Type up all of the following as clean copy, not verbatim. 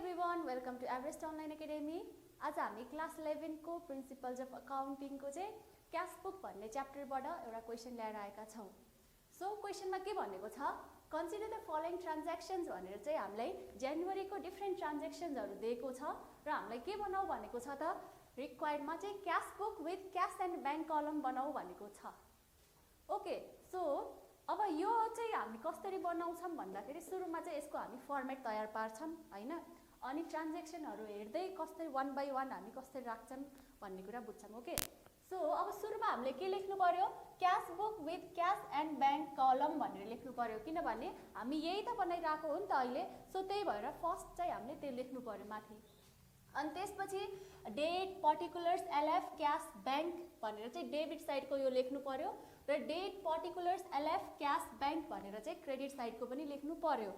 Everyone, welcome to Everest online academy. आज हामी class 11 को प्रिन्सिपल्स अफ अकाउन्टिङ को चाहिँ क्याश बुक भन्ने च्याप्टरबाट एउटा क्वेशन ल्याएर आएका छौं। सो क्वेशनमा के भनेको छ, कन्सिडर द फलोइङ ट्रान्ज्याक्सन्स भनेर चाहिँ हामीलाई जनवरीको डिफरेन्ट ट्रान्ज्याक्सन्सहरु दिएको छ र हामीलाई के बनाऊ भनेको छ त, रिक्वायर्डमा चाहिँ cash book with cash and bank कलम बनाऊ भनेको छ। ओके, सो अब यो चाहिँ हामी कसरी बनाउँछौं भन्दाखेरि सुरुमा चाहिँ यसको हामी फर्मेट तयार पार्छौं हैन, अनि ट्रान्ज्याक्सनहरु हेर्दै कसरी वन बाइ वन हामी कसरी राख्छौं भन्ने कुरा बुझ्छौं। ओके, सो अब सुरुमा हामीले के लेख्नु पर्यो, cash book with cash and bank कलम भनेर लेख्नु पर्यो, किनभने हामी यही त बनाइराको हो नि त अहिले। सो त्यही भएर फर्स्ट चाहिँ हामीले त्यो लेख्नु पर्यो माथि, अनि त्यसपछि date particulars LF cash bank भनेर चाहिँ डेबिट साइडको यो लेख्नु पर्यो र date particulars LF cash bank भनेर चाहिँ क्रेडिट साइडको पनि लेख्नु पर्यो।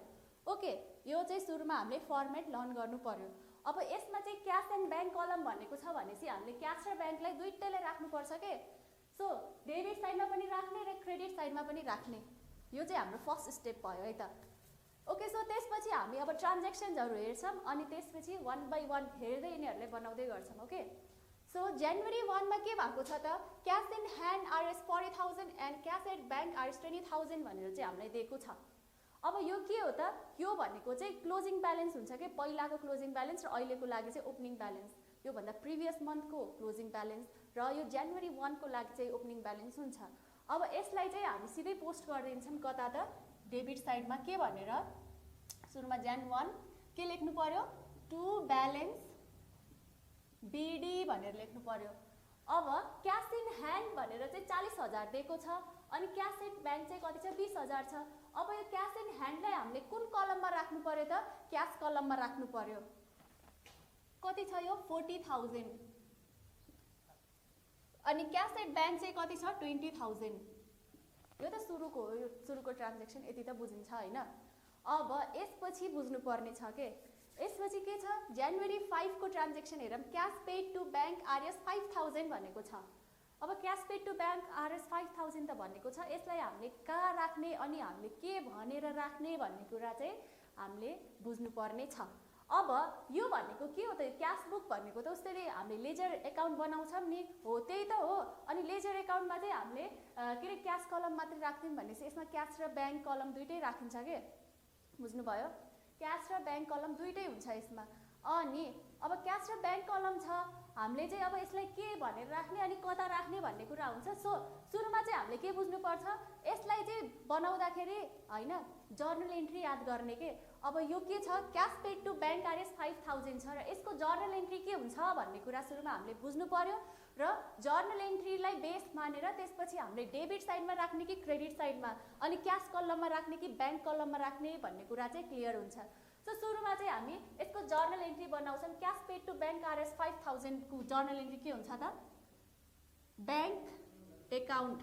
ओके, यो चाहिँ सुरुमा हामीले फर्मेट लर्न गर्नु पर्यो। अब यसमा चाहिँ क्याश एन्ड बैंक कलम भनेको छ भनेपछि हामीले क्याश र बैंकलाई दुईटैले राख्नु पर्छ के। सो डेबिट साइडमा पनि राख्ने र क्रेडिट साइडमा पनि राख्ने, यो चाहिँ हाम्रो फर्स्ट स्टेप भयो है त। ओके, सो त्यसपछि हामी अब ट्रान्ज्याक्सन्सहरु हेर्छौं अनि त्यसपछि वन बाइ वन हेर्दै यिनीहरुले बनाउँदै गर्छौं। ओके, सो जनवरी 1 मा के भएको छ त, cash in hand RS 40,000 and cash at bank RS 20,000 भनेर चाहिँ हामीलाई दिएको छ। अब यो के हो त, यो भनेको चाहिँ क्लोजिङ ब्यालेन्स हुन्छ के, पहिलाको क्लोजिङ ब्यालेन्स र अहिलेको लागि चाहिँ ओपनिङ ब्यालेन्स, यो भन्दा प्रिभियस मन्थको क्लोजिङ ब्यालेन्स र यो जनवरी 1 को लागि चाहिँ ओपनिङ ब्यालेन्स हुन्छ। अब यसलाई चाहिँ हामी सिधै पोस्ट गरिदिन्छौं कता त, डेबिट साइडमा के भनेर, सुरुमा जन 1 के लेख्नु पर्यो, टु ब्यालेन्स बीडी भनेर लेख्नु पर्यो। अब क्याश इन ह्यान्ड भनेर चाहिँ 40,000 दिएको छ अनि क्याश एट बैंक चाहिँ कति छ, 20,000 छ। अब यो क्याश इन ह्यान्डलाई हामीले कुन कलममा राख्नु पर्यो त, क्याश कलममा राख्नु पर्यो। कति छ यो, 40,000, अनि क्याश एट बैंक चाहिँ कति छ, 20,000। यो त सुरुको ट्रान्ज्याक्सन यति त बुझिन्छ हैन। अब यसपछि बुझ्नु पर्ने छ के, यसपछि के छ, जनवरी 5 को ट्रान्ज्याक्सन हेरौं, cash paid to bank RS 5,000 भनेको छ। अब cash paid to bank RS 5,000 त भनेको छ, यसलाई हामीले कहाँ राख्ने अनि हामीले के भनेर राख्ने भन्ने कुरा चाहिँ हामीले बुझ्नु पर्ने छ। अब यो भनेको के हो त, क्याश बुक भनेको त उसरी हामीले लेजर एकाउन्ट बनाउँछौं नि, हो त्यही त हो। अनि लेजर एकाउन्टमा चाहिँ हामीले के रे क्याश कलम मात्र राख्दियौं भनेपछि यसमा क्याश र बैंक कलम दुईटै राखिन्छ के, बुझ्नुभयो, क्याश र बैंक कलम दुईटै हुन्छ यसमा। अनि अब क्याश र बैंक कलम छ, हामीले चाहिँ अब यसलाई के भनेर राख्ने अनि कता राख्ने भन्ने कुरा हुन्छ। सो सुरुमा चाहिँ हामीले के बुझ्नु पर्छ, यसलाई चाहिँ बनाउँदाखेरि हैन जर्नल एन्ट्री याद गर्ने के। अब यो के छ, cash paid to bank RS 5,000 छ र यसको जर्नल एन्ट्री के हुन्छ भन्ने कुरा सुरुमा हामीले बुझ्नु पर्यो र जर्नल एन्ट्रीलाई बेस मानेर त्यसपछि हामीले डेबिट साइडमा राख्ने कि क्रेडिट साइडमा, अनि क्याश कलममा राख्ने कि बैंक कलममा राख्ने भन्ने कुरा चाहिँ क्लियर हुन्छ। सो सुरुमा चाहिँ हामी यसको जर्नल एन्ट्री बनाउँछौं, cash paid to bank RS 5,000 को जर्नल एन्ट्री के हुन्छ त, बैंक एकाउन्ट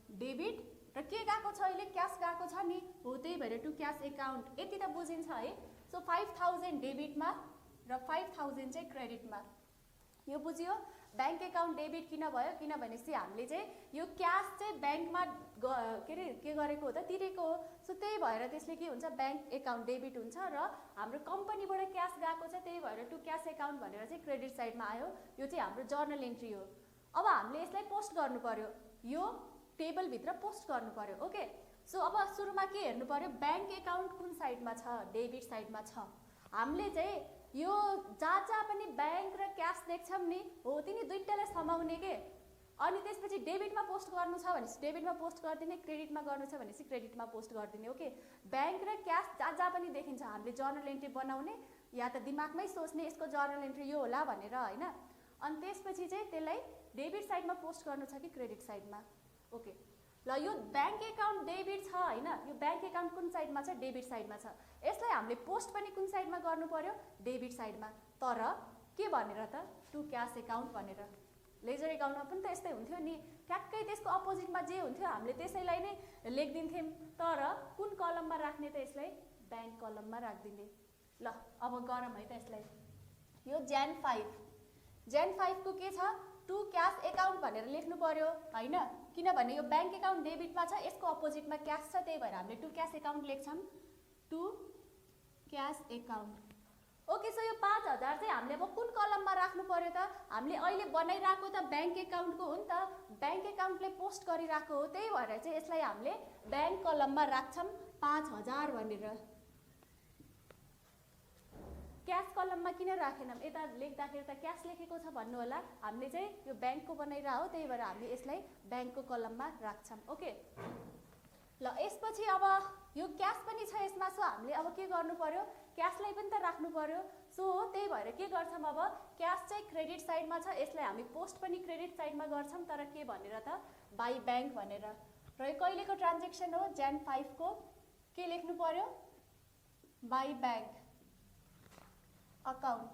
डेबिट र के गएको छ अहिले, क्याश गएको छ नि, हो त्यही भएर टु क्याश एकाउन्ट, यति त बुझिन्छ है। सो 5,000 डेबिटमा र 5,000 चाहिँ क्रेडिटमा, यो बुझियो। बैंक एकाउन्ट डेबिट किन भयो, किनभनेपछि हामीले चाहिँ यो क्यास चाहिँ बैंकमा के गरेको हो त, तिरेको हो। सो त्यही भएर त्यसले के हुन्छ, बैंक एकाउन्ट डेबिट हुन्छ र हाम्रो कम्पनीबाट क्यास गएको छ, त्यही भएर टु क्याश एकाउन्ट भनेर चाहिँ क्रेडिट साइडमा आयो। यो चाहिँ हाम्रो जर्नल एन्ट्री हो। अब हामीले यसलाई पोस्ट गर्नु पर्यो, यो टेबल भित्र पोस्ट गर्नु पर्यो। ओके, सो अब सुरुमा के हेर्नु पर्यो, बैंक एकाउन्ट कुन साइडमा छ, डेबिट साइडमा छ। हामीले चाहिँ यो जहाँ पनि बैंक र क्याश देख्छौं नि, हो तिनी दुईटालाई समाउने के। अनि त्यसपछि डेबिटमा पोस्ट गर्नु छ भनेपछि डेबिटमा पोस्ट गरिदिने, क्रेडिटमा गर्नु छ भनेपछि क्रेडिटमा पोस्ट गरिदिने। ओके, बैंक र क्याश जहाँ पनि देखिन्छ हामीले जर्नल एन्ट्री बनाउने, या त दिमागमै सोच्ने यसको जर्नल एन्ट्री यो होला भनेर हैन। अनि त्यसपछि चाहिँ त्यसलाई डेबिट साइडमा पोस्ट गर्नु छ कि क्रेडिट साइडमा। ओके, ल यो बैंक एकाउन्ट डेबिट छ हैन, यो बैंक एकाउन्ट कुन साइडमा छ, डेबिट साइडमा छ। यसलाई हामीले पोस्ट पनि कुन साइडमा गर्नु पर्यो, डेबिट साइडमा। तर के भनेर त, टु क्याश एकाउन्ट भनेर। लेजर एकाउन्टमा पनि त यस्तै हुन्थ्यो नि, ट्याक्कै त्यसको अपोजिटमा जे हुन्थ्यो हामीले त्यसैलाई नै लेखिदिन्थ्यौं, तर कुन कलममा राख्ने त, यसलाई बैंक कलममा राखिदिने। ल अब गरौँ है त यसलाई। यो जन 5 को के छ, टु क्याश एकाउन्ट भनेर लेख्नु पर्यो हैन, किनभने यो बैंक एकाउन्ट डेबिटमा छ, यसको अपोजिटमा क्याश छ, त्यही भएर हामीले टु क्याश एकाउन्ट लेख्छौं, to cash account. Okay, so यो 5000 चाहिँ हामीले अब कुन कलममा राख्नु पर्यो त? हामीले अहिले बनाइरहेको त ब्याङ्क एकाउन्टको हो नि त, ब्याङ्क एकाउन्टले पोस्ट गरिरहेको हो, त्यही भएर चाहिँ यसलाई हामीले ब्याङ्क कलममा राख्छौँ 5000 भनेर। क्यास कलममा किन राखेनौँ? यता लेख्दाखेरि त क्यास लेखेको छ भन्नु होला, हामीले चाहिँ यो ब्याङ्कको बनाइरह हो, त्यही भएर हामीले यसलाई ब्याङ्कको कलममा राख्छौँ। ओके, ल यसपछि अब यो क्यास पनि छ यसमा, सो हामीले अब के गर्नु पर्यो? क्यासलाई पनि त राख्नु पर्यो। सो त्यही भएर के गर्छौँ अब? क्यास चाहिँ क्रेडिट साइडमा छ, यसलाई हामी पोस्ट पनि क्रेडिट साइडमा गर्छौँ, तर के भनेर त? बाई ब्याङ्क भनेर। र यो कहिलेको ट्रान्जेक्सन हो? Jan 5 को। के लेख्नु पर्यो? By bank account.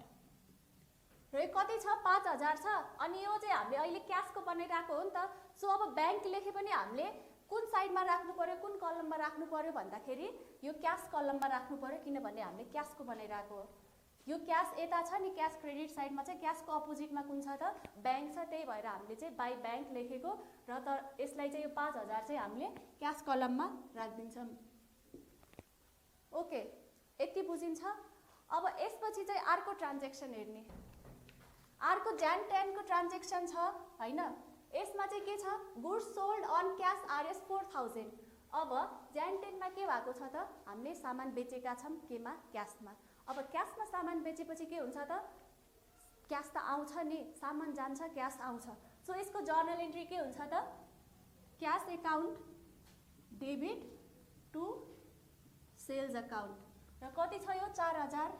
र यो कति छ? 5000 छ, अनि यो चाहिँ हामीले अहिले क्यासको बनाइरहेको हो नि त। सो अब ब्याङ्क लेखे पनि हामीले कुन साइडमा राख्नु पर्यो, कुन कलममा राख्नु पर्यो भन्दाखेरि यो क्यास कलममा राख्नु पर्यो, किनभने हामीले क्यासको बनाइरहेको हो। यो क्यास यता छ नि, क्यास क्रेडिट साइडमा चाहिँ, क्यासको अपोजिटमा कुन छ त? ब्याङ्क छ, त्यही भएर हामीले चाहिँ बाई ब्याङ्क लेखेको र त यसलाई चाहिँ यो 5000 चाहिँ हामीले क्यास कलममा राखिदिन्छौँ। ओके, यति बुझिन्छ? अब यसपछि चाहिँ अर्को ट्रान्जेक्सन हेर्ने। अर्को Jan 10 को ट्रान्जेक्सन छ हैन? यसमा चाहिँ के छ? Goods sold on cash RS 4000। अब Jan 10 मा के भएको छ त? हामीले सामान बेचेका छौँ केमा? क्यासमा। अब क्यासमा सामान बेचेपछि के हुन्छ त? क्यास त आउँछ नि, सामान जान्छ क्यास आउँछ। सो यसको जर्नल एन्ट्री के हुन्छ त? Cash account debit to sales account. र कति छ यो? 4000।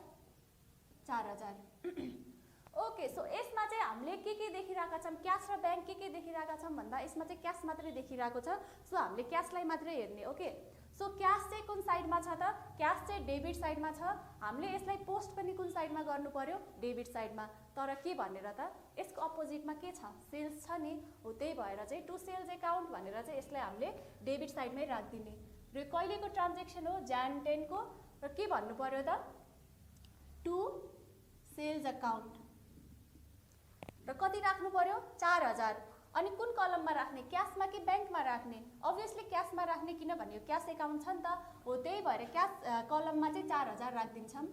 ओके, सो यसमा चाहिँ हामीले के देखिरहेका छौँ? क्यास र ब्याङ्क के देखिरहेका छौँ भन्दा यसमा चाहिँ क्यास मात्रै देखिरहेको छ, सो हामीले क्यासलाई मात्रै हेर्ने। ओके, सो क्यास चाहिँ कुन साइडमा छ त? क्यास चाहिँ डेबिट साइडमा छ, हामीले यसलाई पोस्ट पनि कुन साइडमा गर्नु पर्यो? डेबिट साइडमा। तर के भनेर त? यसको अपोजिटमा के छ? सेल्स छ नि, हो, त्यही भएर चाहिँ टु सेल्स एकाउन्ट भनेर चाहिँ यसलाई हामीले डेबिट साइडमै राखिदिने। र कहिलेको ट्रान्जेक्सन हो? Jan 10 को। र के भन्नु पर्यो त? To sales account. र कति राख्नु पर्यो? 4000। अनि कुन कलममा राख्ने? क्यासमा कि ब्याङ्कमा राख्ने? अभियसली क्यासमा राख्ने, किनभने यो क्यास एकाउन्ट छ नि त, हो, त्यही भएर क्यास कलममा चाहिँ 4000 राखिदिन्छौँ।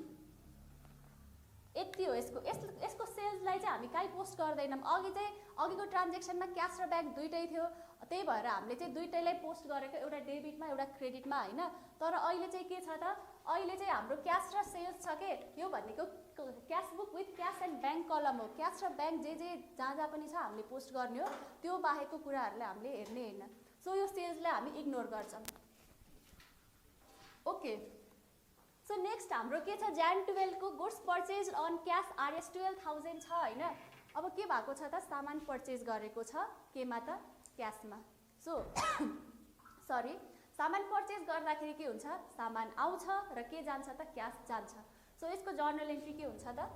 यति हो यसको सेल्सलाई चाहिँ हामी कहीँ पोस्ट गर्दैनौँ। अघिको ट्रान्जेक्सनमा क्यास र ब्याङ्क दुइटै थियो, त्यही भएर हामीले चाहिँ दुइटैलाई पोस्ट गरेको, एउटा डेबिटमा एउटा क्रेडिटमा हैन। तर अहिले चाहिँ के छ त? अहिले चाहिँ हाम्रो क्यास र सेल्स छ के? यो भनेको cash book with cash and bank कलम हो। क्यास र ब्याङ्क जहाँ पनि छ हामीले पोस्ट गर्ने हो, त्यो बाहेकको कुराहरूलाई हामीले हेर्ने हैन। सो यो सेल्सलाई हामी इग्नोर गर्छौँ। ओके, सो नेक्स्ट हाम्रो के छ? Jan 12 को goods purchase on cash RS 12000 छ हैन? अब के भएको छ त? सामान पर्चेज गरेको छ केमा त? क्यासमा। सो सरी, सामान पर्चेज गर्दाखेरि के हुन्छ? सामान आउँछ र के जान्छ त? क्यास जान्छ। सो यसको जर्नल एन्ट्री के हुन्छ त?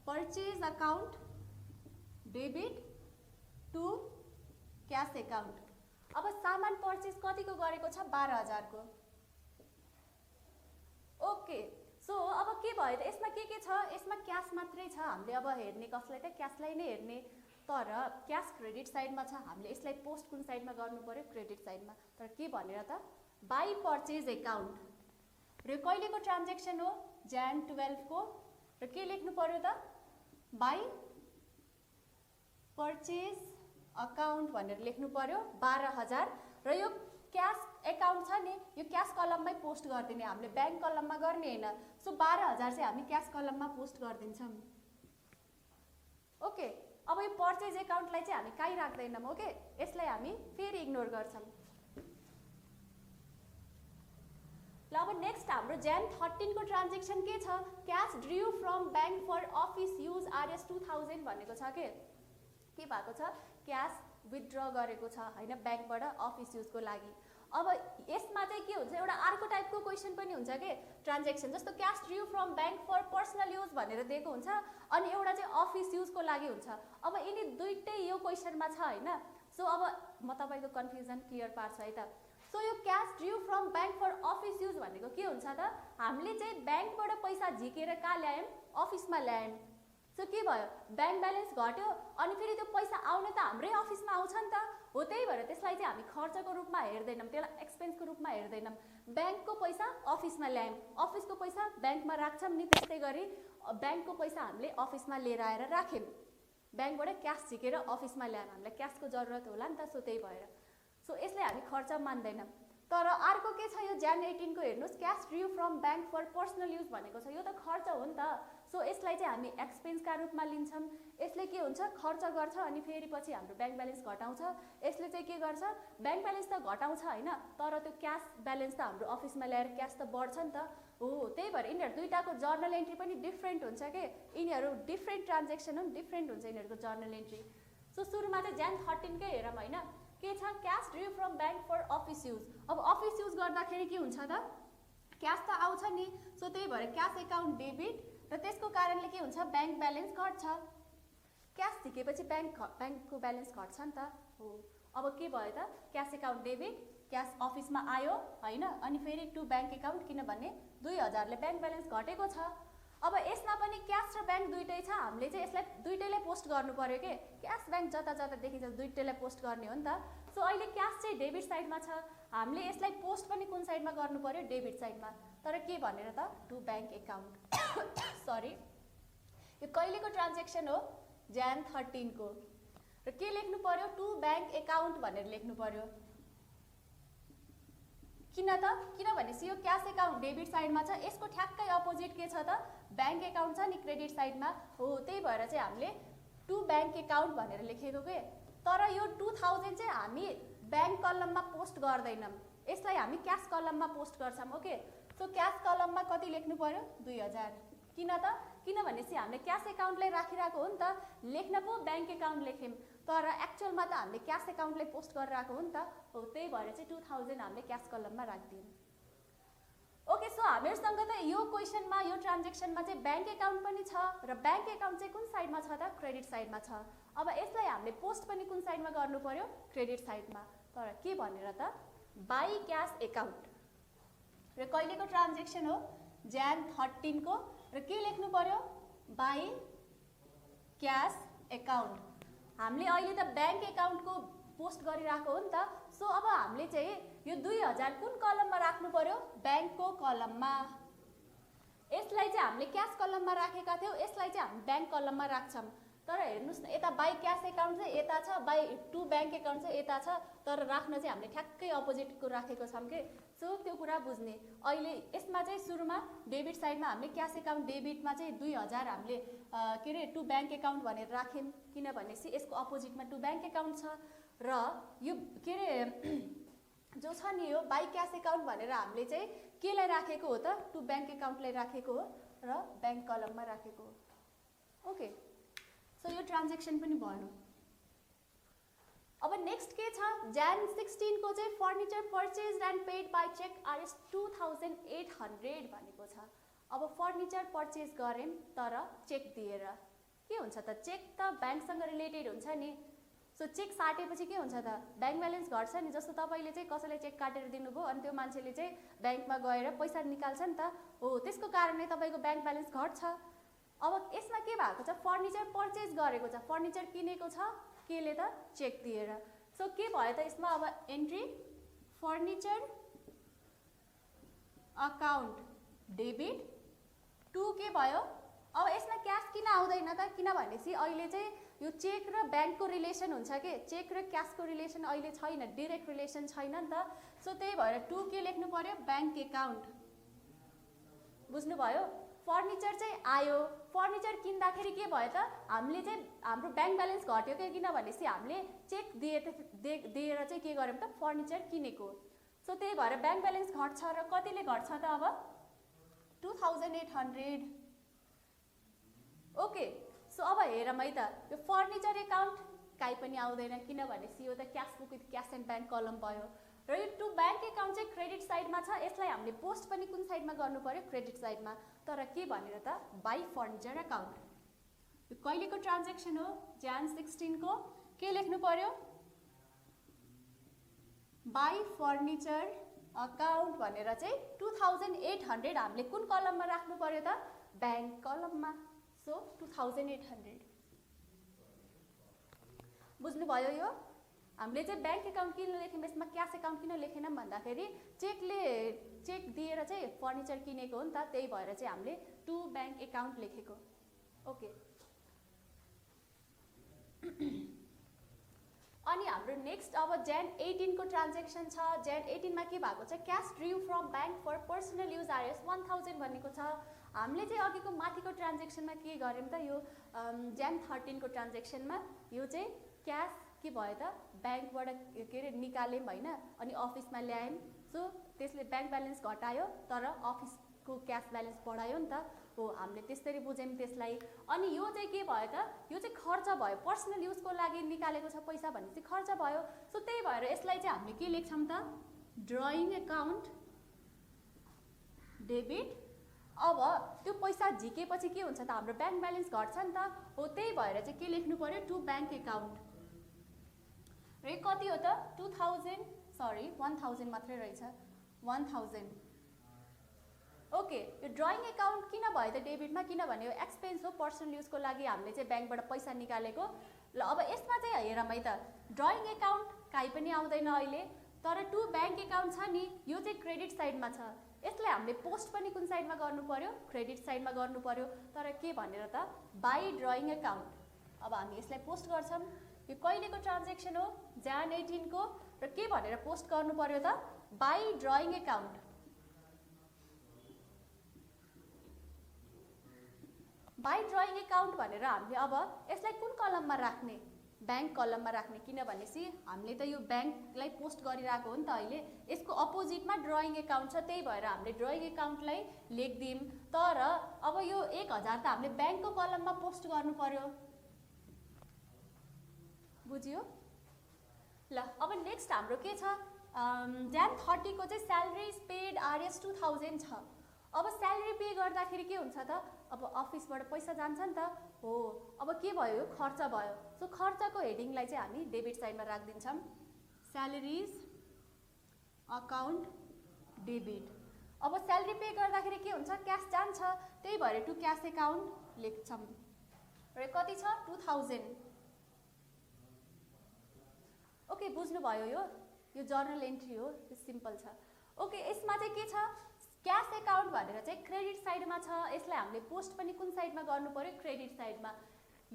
Purchase account debit to cash account. अब सामान पर्चेज कतिको गरेको छ? 12000 को। ओके, सो अब के भयो त? यसमा के छ? यसमा क्यास मात्रै छ, हामीले अब हेर्ने कसलाई त? क्यासलाई नै हेर्ने। तर क्यास क्रेडिट साइडमा छ, हामीले यसलाई पोस्ट कुन साइडमा गर्नु पर्यो? क्रेडिट साइडमा। तर के भनेर त? By purchase account. र कहिलेको ट्रान्जेक्सन हो? Jan 12 को। र के लेख्नु पर्यो त? बाई पर्चेज अकाउन्ट भनेर लेख्नु पर्यो 12000। र यो क्यास एकाउन्ट छ नि, यो क्यास कलममै पोस्ट गरिदिने, हामीले ब्याङ्क कलममा गर्ने हैन। सो 12000 चाहिँ हामी क्यास कलममा पोस्ट गरिदिन्छौँ। ओके, अब यो पर्चेज एकाउन्टलाई चाहिँ हामी कहीँ राख्दैनौँ। ओके, यसलाई हामी फेरि इग्नोर गर्छौँ। ल अब नेक्स्ट हाम्रो Jan 13 को ट्रान्जेक्सन के छ? Cash drew from bank for office use RS 2000 भनेको छ के भएको छ? क्यास विथड्र गरेको छ हैन, ब्याङ्कबाट अफिस युजको लागि। अब यसमा चाहिँ के हुन्छ? एउटा अर्को टाइपको क्वेसन पनि हुन्छ के ट्रान्जेक्सन, जस्तो cash drew from bank for personal use भनेर दिएको हुन्छ, अनि एउटा चाहिँ अफिस युजको लागि हुन्छ। अब यिनी दुइटै यो क्वेसनमा छ हैन। सो अब म तपाईको कन्फ्युजन क्लियर पार्छु है त। सो यो cash drew from bank for office use भनेको के हुन्छ त? हामीले चाहिँ ब्याङ्कबाट पैसा झिकेर कहाँ ल्यायौँ? अफिसमा ल्यायौँ। सो के भयो, ब्याङ्क ब्यालेन्स घट्यो अनि फेरि त्यो पैसा आउने त हाम्रै अफिसमा आउँछ नि त हो। त्यही भएर त्यसलाई चाहिँ हामी खर्चको रूपमा हेर्दैनौँ, त्यसलाई एक्सपेन्सको रूपमा हेर्दैनौँ। ब्याङ्कको पैसा अफिसमा ल्यायौँ, अफिसको पैसा ब्याङ्कमा राख्छौँ नि, त्यस्तै गरी ब्याङ्कको पैसा हामीले अफिसमा लिएर आएर राख्यौँ। ब्याङ्कबाट क्यास झिकेर अफिसमा ल्यायौँ, हामीलाई क्यासको जरुरत होला नि त। सो त्यही भएर सो यसलाई हामी खर्च मान्दैनौँ। तर अर्को के छ, यो Jan 18 को हेर्नुहोस्, cash due from bank for personal use भनेको छ। यो त खर्च हो नि त। सो यसलाई चाहिँ हामी एक्सपेन्सका रूपमा लिन्छौँ। यसले के हुन्छ, खर्च गर्छ अनि फेरि पछि हाम्रो ब्याङ्क ब्यालेन्स घटाउँछ। यसले चाहिँ के गर्छ, ब्याङ्क ब्यालेन्स त घटाउँछ होइन, तर त्यो क्यास ब्यालेन्स त हाम्रो अफिसमा ल्याएर क्यास त बढ्छ नि त हो। त्यही भएर यिनीहरू दुईटाको जर्नल एन्ट्री पनि डिफ्रेन्ट हुन्छ के, यिनीहरू डिफ्रेन्ट ट्रान्जेक्सन हो, डिफ्रेन्ट हुन्छ यिनीहरूको जर्नल एन्ट्री। सो सुरुमा चाहिँ Jan 13 कै हेरौँ होइन, के छ, cash due from bank for office use. अब अफिस युज गर्दाखेरि के हुन्छ त, क्यास त आउँछ नि। सो त्यही भएर क्यास एकाउन्ट डेबिट र त्यसको कारणले के हुन्छ, ब्याङ्क ब्यालेन्स घट्छ। क्यास झिकेपछि ब्याङ्कको ब्यालेन्स घट्छ नि त हो। अब के भयो त, क्यास एकाउन्ट डेबिट, क्यास अफिसमा आयो होइन, अनि फेरि टु ब्याङ्क एकाउन्ट, किनभने 2000ले ब्याङ्क ब्यालेन्स घटेको छ। अब यसमा पनि क्यास र ब्याङ्क दुइटै छ, हामीले चाहिँ यसलाई दुइटैलाई पोस्ट गर्नु पर्यो के, क्यास ब्याङ्क जता जता देखिन्छ दुइटैलाई पोस्ट गर्ने हो नि त। सो अहिले क्यास चाहिँ डेबिट साइडमा छ, हामीले यसलाई पोस्ट पनि कुन साइडमा गर्नु पर्यो, डेबिट साइडमा। तर के भनेर त, टु ब्याङ्क एकाउन्ट सरी, यो कहिलेको ट्रान्जेक्सन हो, Jan 13 को। र के लेख्नु पर्यो, टु ब्याङ्क एकाउन्ट भनेर लेख्नु पर्यो। किन त, किनभने यो क्यास एकाउन्ट डेबिट साइडमा छ, यसको ठ्याक्कै अपोजिट के छ त, ब्याङ्क एकाउन्ट छ नि क्रेडिट साइडमा हो। त्यही भएर चाहिँ हामीले टु ब्याङ्क एकाउन्ट भनेर लेखेको के। तर यो 2000 चाहिँ हामी ब्याङ्क कलममा पोस्ट गर्दैनौँ, यसलाई हामी क्यास कलममा पोस्ट गर्छौँ। ओके, सो क्यास कलममा कति लेख्नु पर्यो, 2000। किन त, किनभने हामीले क्यास एकाउन्टलाई राखिरहेको हो नि त, लेख्न पो ब्याङ्क एकाउन्ट लेख्यौँ, तर एक्चुअलमा त हामीले क्यास एकाउन्टलाई पोस्ट गरिरहेको हो नि त हो। त्यही भएर चाहिँ 2000 हामीले क्यास कलममा राखिदियौँ। ओके, सो हामीहरूसँग त यो क्वेसनमा, यो ट्रान्जेक्सनमा चाहिँ ब्याङ्क एकाउन्ट पनि छ र ब्याङ्क एकाउन्ट चाहिँ कुन साइडमा छ त, क्रेडिट साइडमा छ। अब यसलाई हामीले पोस्ट पनि कुन साइडमा गर्नु पर्यो, क्रेडिट साइडमा। तर के भनेर त, बाई क्यास एकाउन्ट। र कहिलेको ट्रान्जेक्सन हो, Jan 13 को। र के लेख्नु पर्यो, बाई क्यास एकाउन्ट। हामीले अहिले त ब्याङ्क एकाउन्टको पोस्ट गरिरहेको हो नि त। सो अब हामीले चाहिँ यो 2000 कुन कलममा राख्नु पर्यो, ब्याङ्कको कलममा। यसलाई चाहिँ हामीले क्यास कलममा राखेका थियौँ, यसलाई चाहिँ हामी ब्याङ्क कलममा राख्छौँ। तर हेर्नुहोस् न, यता बाई क्यास एकाउन्ट चाहिँ यता छ, बाई टु ब्याङ्क एकाउन्ट चाहिँ यता छ, तर राख्न चाहिँ हामीले ठ्याक्कै अपोजिटको राखेको छौँ कि। सो त्यो कुरा बुझ्ने। अहिले यसमा चाहिँ सुरुमा डेबिट साइडमा हामीले क्यास एकाउन्ट डेबिटमा चाहिँ 2000 हामीले के अरे टु ब्याङ्क एकाउन्ट भनेर राख्यौँ, किनभने यसको अपोजिटमा टु ब्याङ्क एकाउन्ट छ। र यो के अरे जो छ नि, यो बाई क्यास एकाउन्ट भनेर हामीले चाहिँ केलाई राखेको हो त, टु ब्याङ्क एकाउन्टलाई राखेको हो र ब्याङ्क कलममा राखेको हो। ओके, सो यो ट्रान्जेक्सन पनि भयो। अब नेक्स्ट के छ, Jan 16 को चाहिँ furniture purchase and paid by cheque RS 2800 भनेको छ। अब फर्निचर पर्चेज गऱ्यौँ तर चेक दिएर, के हुन्छ त, चेक त ब्याङ्कसँग रिलेटेड हुन्छ नि। सो चेक साटेपछि के हुन्छ त, ब्याङ्क ब्यालेन्स घट्छ नि। जस्तो तपाईँले चाहिँ कसैलाई चेक काटेर दिनुभयो अनि त्यो मान्छेले चाहिँ ब्याङ्कमा गएर पैसा निकाल्छ नि त हो, त्यसको कारणले तपाईँको ब्याङ्क ब्यालेन्स घट्छ। अब यसमा के भएको छ, फर्निचर पर्चेज गरेको छ, फर्निचर किनेको छ, केले त, चेक दिएर। सो के भयो त यसमा, अब entry furniture account debit to के भयो। अब यसमा क्यास किन आउँदैन त, किनभनेपछि अहिले चाहिँ यो चेक र ब्याङ्कको रिलेसन हुन्छ कि, चेक र क्यासको रिलेसन अहिले छैन, डिरेक्ट रिलेसन छैन नि त। सो त्यही भएर टु के लेख्नु पर्यो, ब्याङ्क एकाउन्ट। बुझ्नुभयो, फर्निचर चाहिँ आयो, फर्निचर किन्दाखेरि के भयो त, हामीले चाहिँ हाम्रो ब्याङ्क ब्यालेन्स घट्यो कि, किनभनेपछि हामीले चेक दिएर चाहिँ के गर्यौँ त, फर्निचर किनेको। सो त्यही भएर ब्याङ्क ब्यालेन्स घट्छ र कतिले घट्छ त, अब 2800। ओके, सो अब हेरौँ है त, यो फर्निचर एकाउन्ट काहीँ पनि आउँदैन, किनभनेपछि यो त cash book with cash and bank कलम भयो। र यो टु ब्याङ्क एकाउन्ट चाहिँ क्रेडिट साइडमा छ, यसलाई हामीले पोस्ट पनि कुन साइडमा गर्नु पर्यो, क्रेडिट साइडमा। तर के भनेर त, बाई फर्निचर एकाउन्ट। यो कहिलेको ट्रान्जेक्सन हो, Jan 16 को। के लेख्नु पर्यो, बाई फर्निचर अकाउन्ट भनेर चाहिँ 2800 हामीले कुन कलममा राख्नु पर्यो त, ब्याङ्क कलममा। सो 2800 बुझ्नुभयो यो हामीले चाहिँ ब्याङ्क एकाउन्ट किन लेख्यौँ यसमा क्यास एकाउन्ट किन लेखेनौँ भन्दाखेरि चेक दिएर चाहिँ फर्निचर किनेको हो नि त त्यही भएर चाहिँ हामीले टु ब्याङ्क एकाउन्ट लेखेको ओके अनि हाम्रो नेक्स्ट अब Jan 18 को ट्रान्जेक्सन छ Jan 18 मा के भएको छ cash due from bank for personal use RS 1000 भनेको छ हामीले चाहिँ अघिको माथिको ट्रान्जेक्सनमा के गर्यौं त यो Jan 13 को ट्रान्जेक्सनमा यो चाहिँ क्यास के भयो त ब्याङ्कबाट के रे निकाल्यौं हैन अनि अफिसमा ल्यायौं सो त्यसले ब्याङ्क ब्यालेन्स घटायो तर अफिसको क्यास ब्यालेन्स बढायो नि त हो हामीले त्यसरी बुझ्यौं त्यसलाई अनि यो चाहिँ के भयो त यो चाहिँ खर्च भयो पर्सनल युजको लागि निकालेको छ पैसा भनेपछि खर्च भयो सो त्यही भएर यसलाई चाहिँ हामीले के लेख्छौं त ड्रइङ एकाउन्ट डेबिट अब त्यो पैसा झिकेपछि के हुन्छ त हाम्रो ब्याङ्क ब्यालेन्स घट्छ नि त हो त्यही भएर चाहिँ के लेख्नु पर्यो टु ब्याङ्क एकाउन्ट र कति हो त 1000 मात्रै रहेछ 1000 ओके यो ड्रइङ एकाउन्ट किन भयो त डेबिटमा किनभने यो एक्सपेन्स हो पर्सनल युजको लागि हामीले चाहिँ ब्याङ्कबाट पैसा निकालेको ल अब यसमा चाहिँ हेरौँ है त ड्रइङ एकाउन्ट काहीँ पनि आउँदैन अहिले तर टु ब्याङ्क एकाउन्ट छ नि यो चाहिँ क्रेडिट साइडमा छ यसलाई हामीले पोस्ट पनि कुन साइडमा गर्नु पर्यो क्रेडिट साइडमा गर्नु पर्यो तर के भनेर त बाई ड्रइङ एकाउन्ट अब हामी यसलाई पोस्ट गर्छौं यो कहिलेको ट्रान्जेक्सन हो Jan 18 को र के भनेर पोस्ट गर्नु पर्यो त by drawing account by drawing account भनेर हामीले अब यसलाई कुन कलममा राख्ने ब्याङ्क कलममा राख्ने किनभनेसी हामीले त यो ब्याङ्कलाई पोस्ट गरिरहेको हो नि त अहिले यसको अपोजिटमा ड्रइङ एकाउन्ट छ त्यही भएर हामीले ड्रइङ एकाउन्टलाई लेख्दियौं तर अब यो 1000 त हामीले ब्याङ्कको कलममा पोस्ट गर्नु पर्यो बुझ्यो ल अब नेक्स्ट हाम्रो के छ Jan 30 को चाहिँ स्यालेरीज पेड आरएस 2000 छ अब स्यालेरी पे गर्दाखेरि के हुन्छ त अब अफिसबाट पैसा जान्छ नि त हो अब के भयो खर्च भयो सो खर्चको हेडिङलाई चाहिँ हामी डेबिट साइडमा राख्दिन्छौं स्यालेरीज अकाउन्ट डेबिट अब स्यालेरी पे गर्दाखेरि के हुन्छ क्याश जान्छ त्यही भएर टु क्याश एकाउन्ट लेख्छौं र कति छ 2000 ओके बुझ्नु भयो यो जर्नल एन्ट्री हो सिम्पल छ ओके यसमा चाहिँ के छ क्याश एकाउन्ट भनेर चाहिँ क्रेडिट साइडमा छ यसलाई हामीले पोस्ट पनि कुन साइडमा गर्नु पर्यो क्रेडिट साइडमा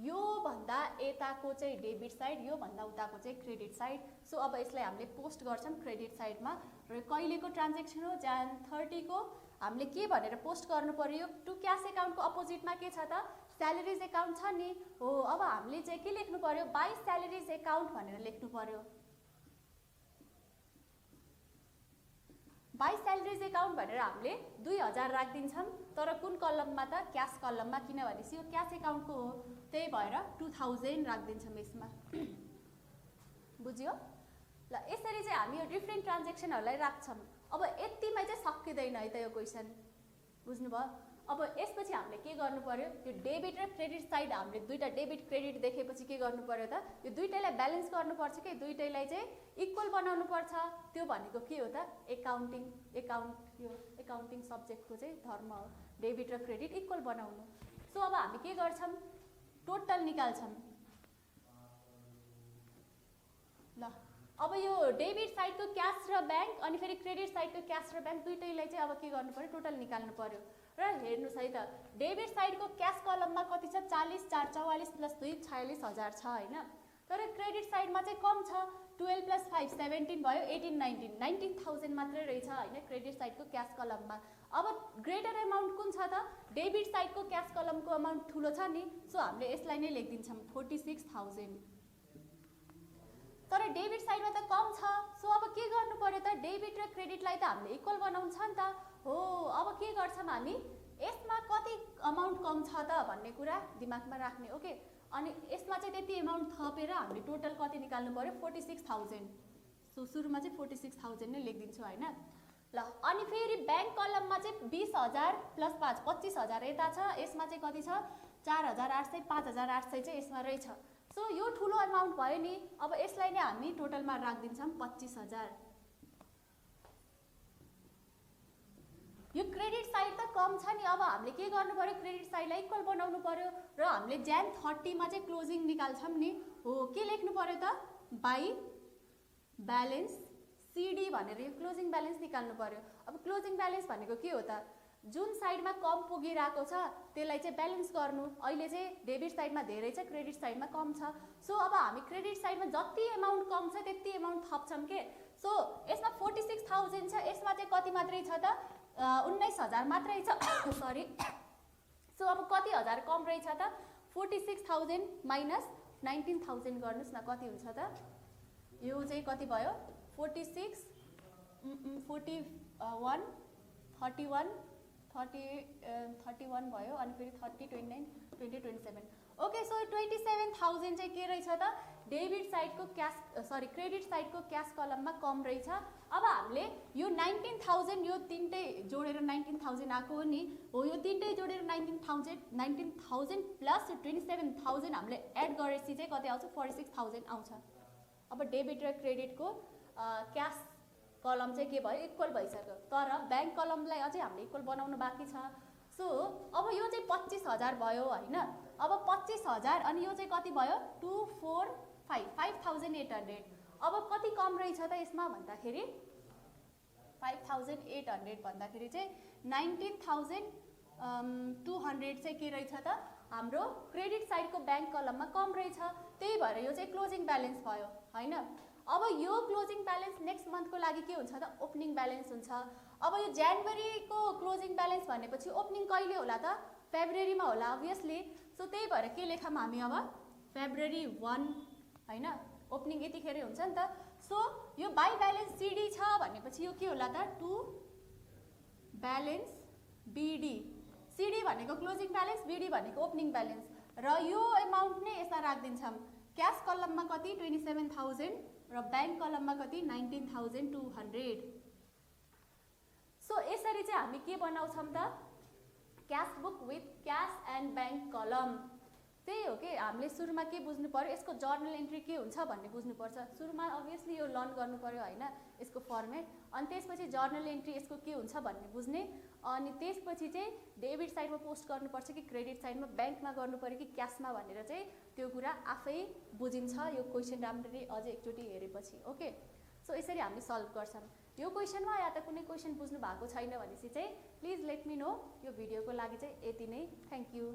यो भन्दा यताको चाहिँ डेबिट साइड यो भन्दा उताको चाहिँ क्रेडिट साइड सो अब यसलाई हामीले पोस्ट गर्छौं क्रेडिट साइडमा र कहिलेको ट्रान्जेक्सन हो Jan 30 को हामीले के भनेर पोस्ट गर्नु पर्यो टु क्याश एकाउन्टको अपोजिटमा के छ त स्यालेरीज एकाउन्ट छ नि हो अब हामीले चाहिँ के लेख्नु पर्यो बाई स्यालेरीज एकाउन्ट भनेर लेख्नु पर्यो बाई स्यालेरीज एकाउन्ट भनेर हामीले 2000 राख्दिन्छौं तर कुन कलममा त क्याश कलममा किनभनेसी यो क्याश एकाउन्टको हो त्यही भएर 2000 राख्दिन्छौं यसमा बुझ्यो ल यसरी चाहिँ हामी यो डिफरेन्ट ट्रान्जेक्सनहरुलाई राख्छौं अब यतिमै चाहिँ सकिदैन है त यो क्वेशन बुझ्नुभयो अब यसपछि हामीले के गर्नु पर्यो यो डेबिट र क्रेडिट साइड हामीले दुईटा डेबिट क्रेडिट देखेपछि के गर्नु पर्यो त यो दुईटैलाई ब्यालेन्स गर्नुपर्छ के दुईटैलाई चाहिँ इक्वल बनाउनु पर्छ त्यो भनेको के हो त एकाउन्टिङ सब्जेक्टको चाहिँ धर्म हो डेबिट र क्रेडिट इक्वल बनाउनु सो अब हामी के गर्छौं टोटल निकाल्छौं ल अब यो डेबिट साइडको क्याश र ब्याङ्क अनि फेरि क्रेडिट साइडको क्याश र ब्याङ्क दुईटैलाई चाहिँ अब के गर्नु पर्यो टोटल निकाल्नु पर्यो र हेर्नुस् है त डेबिट साइडको क्याश कलममा कति छ 40 4 44 प्लस 2 46000 छ हैन तर क्रेडिट साइडमा चाहिँ कम छ 12 प्लस 5 17 भयो 18 19000 मात्रै रहेछ हैन क्रेडिट साइडको क्याश कलममा अब ग्रेटर अमाउन्ट कुन छ त डेबिट साइडको क्याश कलमको अमाउन्ट ठुलो छ नि सो हामीले यसलाई नै लेख्दिन्छौं 46000 तर डेबिट साइडमा त कम छ सो अब के गर्नु पर्यो त डेबिट र क्रेडिटलाई त हामीले इक्वल बनाउनु छ नि त हो अब के गर्छौं हामी यसमा कति अमाउन्ट कम छ त भन्ने कुरा दिमागमा राख्ने ओके अनि यसमा चाहिँ त्यति अमाउन्ट थपेर हामीले टोटल कति निकाल्नु पर्यो 46000 सो सुरुमा चाहिँ 46000 नै लेख्दिन्छु हैन ल अनि फेरि ब्याङ्क कलममा चाहिँ 20000 प्लस 5 25000 यता छ यसमा चाहिँ कति छ 4800 5800 चाहिँ यसमा रहेछ सो यो ठुलो अमाउन्ट भयो नि अब यसलाई नै हामी टोटलमा राख्दिन्छौं 25000 यो क्रेडिट साइड त कम छ नि, अब हामीले के गर्नु पर्यो, क्रेडिट साइडलाई इक्वल बनाउनु पर्यो र हामीले Jan 30 मा चाहिँ क्लोजिङ निकाल्छौँ नि, हो के लेख्नु पर्यो त, बाई ब्यालेन्स सिडी भनेर यो क्लोजिङ ब्यालेन्स निकाल्नु पर्यो। अब क्लोजिङ ब्यालेन्स भनेको के हो त, जुन साइडमा कम पुगिरहेको छ त्यसलाई चाहिँ ब्यालेन्स गर्नु। अहिले चाहिँ डेबिट साइडमा धेरै छ, क्रेडिट साइडमा कम छ। सो अब हामी क्रेडिट साइडमा जति एमाउन्ट कम छ त्यति एमाउन्ट थप्छौँ के। सो यसमा 46,000 छ, यसमा चाहिँ कति मात्रै छ त, 19,000 मात्रै छ सरी। सो अब कति हजार कम रहेछ त, 46,000 माइनस 19,000 गर्नुहोस् न, कति हुन्छ त, यो चाहिँ कति भयो, 46 41 31 31 भयो, अनि फेरि 30 29 20 27। ओके, सो 27,000 चाहिँ के रहेछ त, डेबिट साइडको क्यास सरी क्रेडिट साइडको क्यास कलममा कम रहेछ। अब हामीले यो 19,000 यो तिनटै जोडेर 19,000 आएको हो नि, हो यो तिनटै जोडेर 19,000 प्लस 27,000 हामीले एड गरेपछि चाहिँ कति आउँछ, 46,000 आउँछ। अब डेबिट र क्रेडिटको क्यास कलम चाहिँ के भयो, इक्वल भइसक्यो, तर ब्याङ्क कलमलाई अझै हामीले इक्वल बनाउनु बाँकी छ। सो अब यो चाहिँ 25,000 भयो होइन, अब 25,000 अनि यो चाहिँ कति भयो, 5,800। अब कति कम रहेछ त यसमा भन्दाखेरि 5,800 भन्दाखेरि चाहिँ 19,200 चाहिँ के रहेछ त, हाम्रो क्रेडिट साइडको ब्याङ्क कलममा कम रहेछ, त्यही भएर यो चाहिँ क्लोजिङ ब्यालेन्स भयो होइन। अब यो क्लोजिङ ब्यालेन्स नेक्स्ट मन्थको लागि के हुन्छ त, ओपनिङ ब्यालेन्स हुन्छ। अब यो जनवरीको क्लोजिङ ब्यालेन्स भनेपछि ओपनिङ कहिले होला त, फेब्रुअरीमा होला अभियसली। सो त्यही भएर के लेखौँ हामी अब, फेब्रुअरी 1 होइन, ओपनिङ यतिखेर हुन्छ नि त। सो यो बाई ब्यालेन्स सिडी छ भनेपछि यो के होला त, 2 ब्यालेन्स बिडी। सिडी भनेको क्लोजिङ ब्यालेन्स, बिडी भनेको ओपनिङ ब्यालेन्स, र यो एमाउन्ट नै यसमा राखिदिन्छौँ। क्यास कलममा कति 27,000 र ब्याङ्क कलममा कति 19,200। सो यसरी चाहिँ हामी के बनाउँछौँ त, cash book with cash and bank कलम। त्यही हो कि हामीले सुरुमा के बुझ्नु पर्यो, यसको जर्नल एन्ट्री के हुन्छ भन्ने बुझ्नुपर्छ। सुरुमा अभियसली यो लर्न गर्नु पर्यो होइन, यसको फर्मेट, अनि त्यसपछि जर्नल एन्ट्री यसको के हुन्छ भन्ने बुझ्ने, अनि त्यसपछि चाहिँ डेबिट साइडमा पोस्ट गर्नुपर्छ कि क्रेडिट साइडमा, ब्याङ्कमा गर्नु पर्यो कि क्यासमा भनेर चाहिँ त्यो कुरा आफै बुझिन्छ यो क्वेसन राम्ररी अझै एकचोटि हेरेपछि। ओके, सो यसरी हामी सल्भ गर्छौँ। यो क्वेसनमा या त कुनै क्वेसन बुझ्नु भएको छैन भनेपछि चाहिँ प्लिज लेट मी नो। यो भिडियोको लागि चाहिँ यति नै, थ्याङ्क यू।